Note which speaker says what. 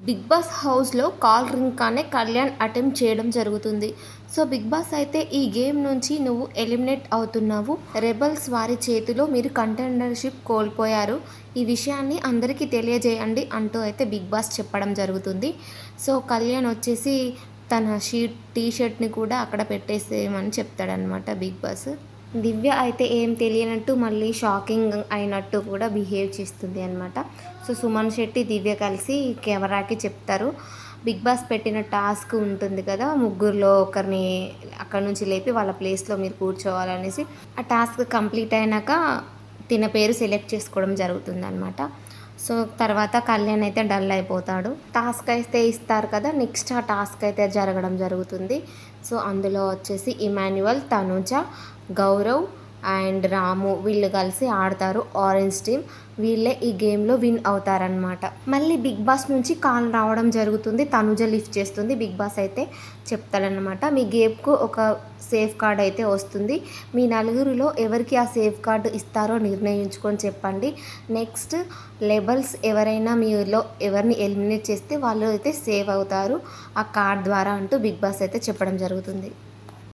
Speaker 1: Big boss హౌస్‌లో call ring కానే Kalyan attempt చేయడం జరుగుతుంది. సో, బిగ్ బాస్ అయితే ఈ గేమ్ నుంచి నువ్వు ఎలిమినేట్ అవుతున్నావు. రెబెల్స్ వారి చేతిలో మీరు కంటెండర్‌షిప్ కోల్పోయారు. ఈ విషయాన్ని అందరికీ తెలియజేయండి అంటూ అయితే బిగ్ బాస్ చెప్పడం జరుగుతుంది. సో, కళ్యాణ్ వచ్చేసి తన టీ షర్ట్‌ని కూడా అక్కడ పెట్టేసేయమని చెప్తాడనమాట బిగ్ బాస్. దివ్య అయితే ఏం తెలియనట్టు మళ్ళీ షాకింగ్ అయినట్టు కూడా బిహేవ్ చేస్తుంది అనమాట. సో, సుమన్ శెట్టి, దివ్య కలిసి కెమెరాకి చెప్తారు. బిగ్ బాస్ పెట్టిన టాస్క్ ఉంటుంది కదా, ముగ్గురిలో ఒకరిని అక్కడి నుంచి లేపి వాళ్ళ ప్లేస్‌లో మీరు కూర్చోవాలనేసి. ఆ టాస్క్ కంప్లీట్ అయినాక తిన పేరు సెలెక్ట్ చేసుకోవడం జరుగుతుందనమాట. సో, తర్వాత కళ్యాణ్ అయితే డల్ అయిపోతాడు. టాస్క్ అయితే ఇస్తారు కదా, నెక్స్ట్ ఆ టాస్క్ అయితే జరగడం జరుగుతుంది. సో, అందులో వచ్చేసి ఇమాన్యువల్, తనుజ, గౌరవ్ అండ్ రాము వీళ్ళు కలిసి ఆడతారు. ఆరెంజ్ టీమ్ వీళ్ళే ఈ గేమ్లో విన్ అవుతారనమాట. మళ్ళీ బిగ్ బాస్ నుంచి కాల్ రావడం జరుగుతుంది. తనుజ లిఫ్ట్ చేస్తుంది. బిగ్ బాస్ అయితే చెప్తాడనమాట, మీ గేమ్కు ఒక సేఫ్ కార్డ్ అయితే వస్తుంది. మీ నలుగురిలో ఎవరికి ఆ సేఫ్ కార్డు ఇస్తారో నిర్ణయించుకొని చెప్పండి. నెక్స్ట్ లెబల్స్ ఎవరైనా మీలో ఎవరిని ఎలిమినేట్ చేస్తే వాళ్ళు అయితే సేవ్ అవుతారు ఆ కార్డ్ ద్వారా అంటూ బిగ్ బాస్ అయితే చెప్పడం జరుగుతుంది.